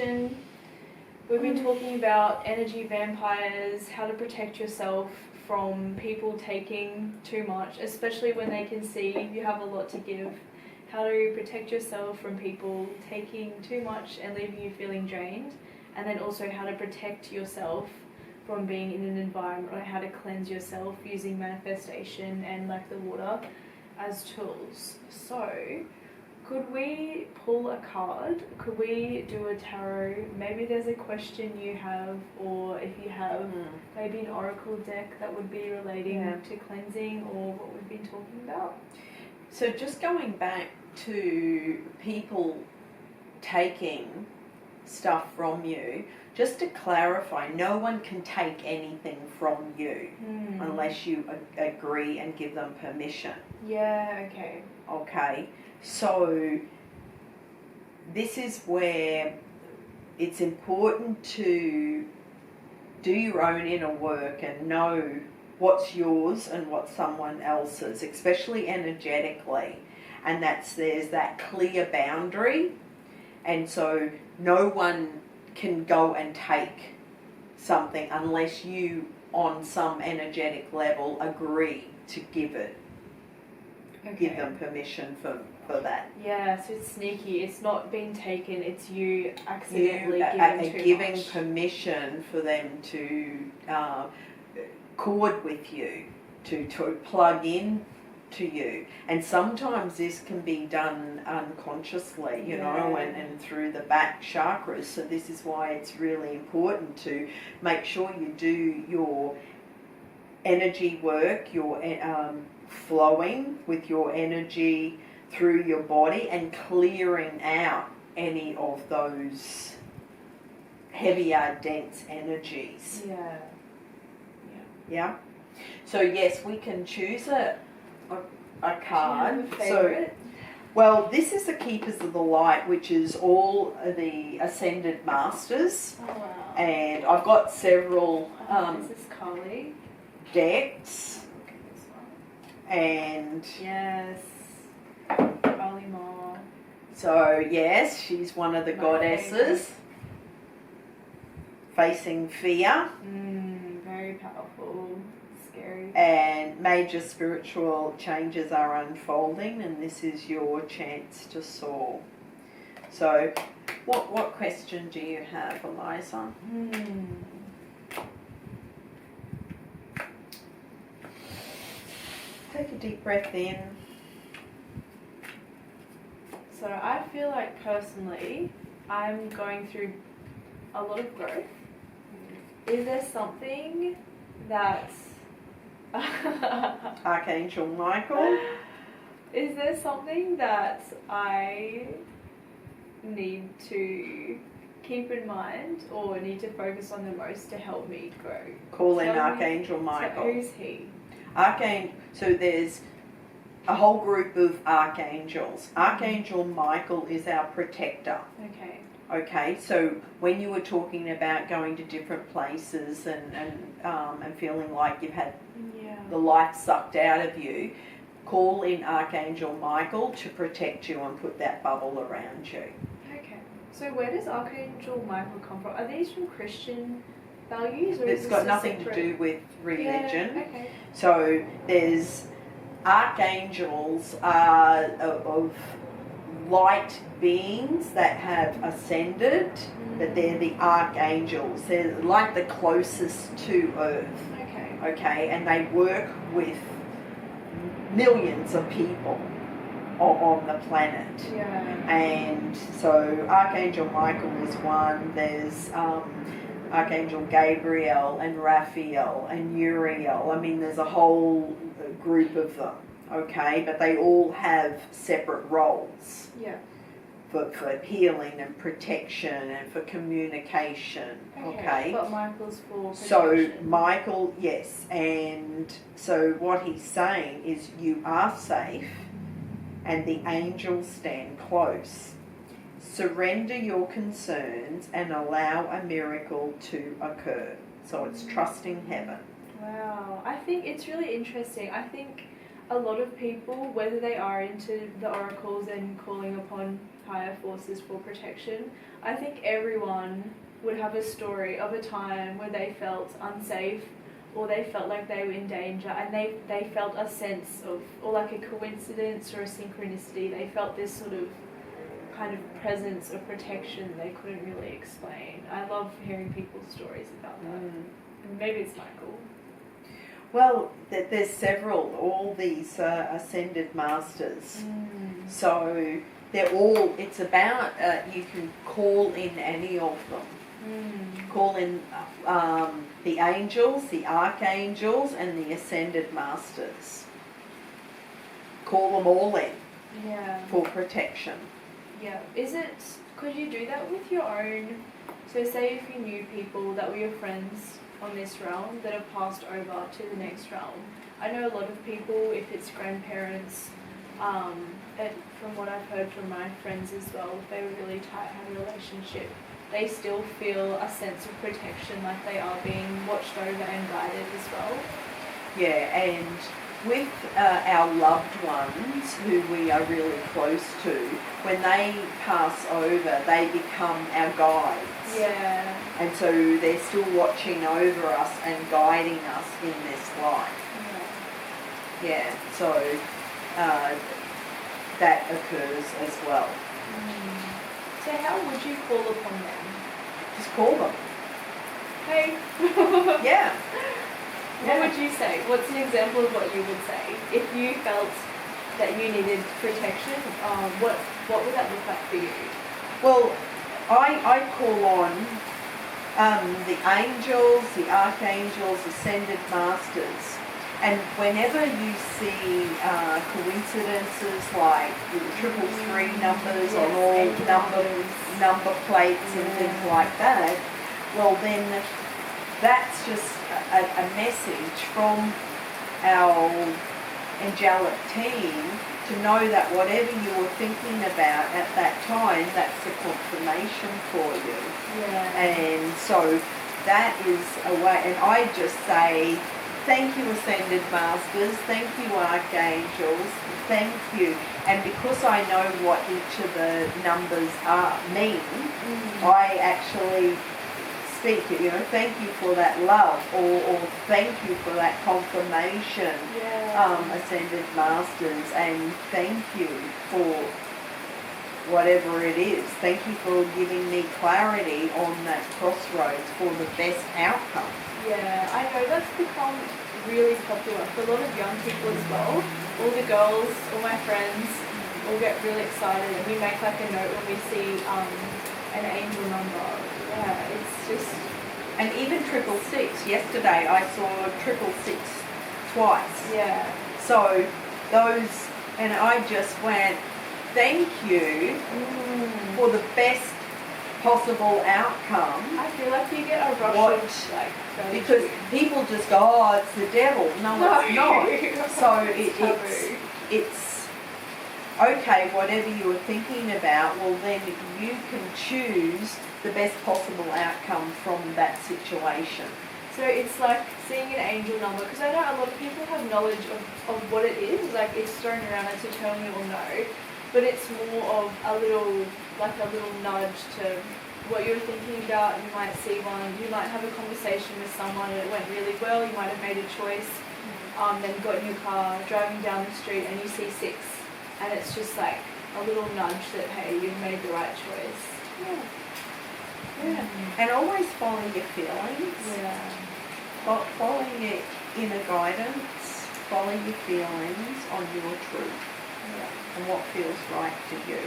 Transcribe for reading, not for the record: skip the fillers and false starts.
We've been talking about energy vampires, how to protect yourself from people taking too much, especially when they can see you have a lot to give. How to protect yourself from people taking too much and leaving you feeling drained. And then also how to protect yourself from being in an environment, or how to cleanse yourself using manifestation and like the water as tools. So, could we pull a card? Could we do a tarot? Maybe there's a question you have, or if you have maybe an oracle deck that would be relating to cleansing or what we've been talking about. So just going back to people taking stuff from you, just to clarify, no one can take anything from you unless you agree and give them permission. Yeah, okay. Okay, so this is where it's important to do your own inner work and know what's yours and what's someone else's, especially energetically. And there's that clear boundary, and so no one can go and take something unless you, on some energetic level, agree to give it. Okay. Give them permission for that. Yeah, so it's sneaky. It's not being taken, it's you accidentally giving much. Permission for them to chord with you, to plug in to you. And sometimes this can be done unconsciously, you know, and through the back chakras. So this is why it's really important to make sure you do your energy work, your flowing with your energy through your body and clearing out any of those heavier, dense energies. Yeah. So yes, we can choose a card. So, well, this is the Keepers of the Light, which is all the Ascended Masters. Oh, wow. And I've got several this is Carly. decks. Okay, this one. And yes, Carly Ma. So yes, she's one of the goddesses. Facing fear. Very powerful. Scary. And major spiritual changes are unfolding, and this is your chance to soar. So, what question do you have, Eliza? Take a deep breath in. So I feel like personally, I'm going through a lot of growth. Is there something that's Archangel Michael. Is there something that I need to keep in mind or need to focus on the most to help me grow? Call in Archangel Michael. So who's he? So there's a whole group of archangels. Archangel Michael is our protector. Okay, so when you were talking about going to different places and feeling like you've had the life sucked out of you, call in Archangel Michael to protect you and put that bubble around you. Okay, so where does Archangel Michael come from? Are these from Christian values? Or It's got nothing to do with religion. Yeah, okay. So there's archangels are of light beings that have ascended, but they're the archangels. They're like the closest to Earth. Okay, and they work with millions of people on the planet. And so Archangel Michael is one. There's Archangel Gabriel and Raphael and Uriel. I mean, there's a whole group of them. Okay, but they all have separate roles. For healing and protection and for communication. Okay. But Michael's for protection. So Michael, yes, and so what he's saying is you are safe and the angels stand close. Surrender your concerns and allow a miracle to occur. So it's trusting heaven. Wow, I think it's really interesting. I think a lot of people, whether they are into the oracles and calling upon higher forces for protection. I think everyone would have a story of a time where they felt unsafe or they felt like they were in danger, and they felt a sense of, or like a coincidence or a synchronicity. They felt this sort of kind of presence of protection they couldn't really explain. I love hearing people's stories about that. And maybe it's Michael. Well, there's several, all these ascended masters. So they're all, it's about, you can call in any of them. Call in the angels, the archangels, and the ascended masters. Call them all in for protection. Yeah. Could you do that with your own? So say if you knew people that were your friends on this realm that have passed over to the next realm. I know a lot of people, if it's grandparents, and from what I've heard from my friends as well, if they were really tight, had a relationship, they still feel a sense of protection, like they are being watched over and guided as well. Yeah, and with our loved ones who we are really close to, when they pass over, they become our guides. Yeah. And so they're still watching over us and guiding us in this life. Yeah, so that occurs as well. So how would you call upon them? Just call them. Hey. Yeah. What would you say? What's an example of what you would say if you felt that you needed protection? What would that look like for you? Well, I call on the angels, the archangels, ascended masters, and whenever you see coincidences like the 333 numbers on all number plates and things like that, well then that's just a message from our angelic team to know that whatever you were thinking about at that time, that's the confirmation for you. Yeah. And so that is a way, and I just say, thank you, ascended masters, thank you, archangels, thank you. And because I know what each of the numbers mean, I actually speak it, thank you for that love, or thank you for that confirmation, ascended masters, and thank you for whatever it is. Thank you for giving me clarity on that crossroads for the best outcome. Yeah, I know that's become really popular for a lot of young people as well. All the girls, all my friends, all get really excited, and we make like a note when we see an angel number. Yeah, it's just... And even 666. Yesterday I saw 666 twice. Yeah. So those, and I just went, thank you for the best possible outcome. I feel like you get a rush of like gratitude. Because people just go, oh, it's the devil. No, it's not. So it's okay, whatever you were thinking about, well then you can choose the best possible outcome from that situation. So it's like seeing an angel number, because I know a lot of people have knowledge of what it is, like it's thrown around as a term we all know, but it's more of a little nudge to what you're thinking about. You might see one, you might have a conversation with someone and it went really well, you might have made a choice, then got in your car, driving down the street and you see 6, and it's just like a little nudge that, hey, you've made the right choice. Yeah. And always follow your feelings. Yeah. Following your inner guidance, follow your feelings on your truth and what feels right to you.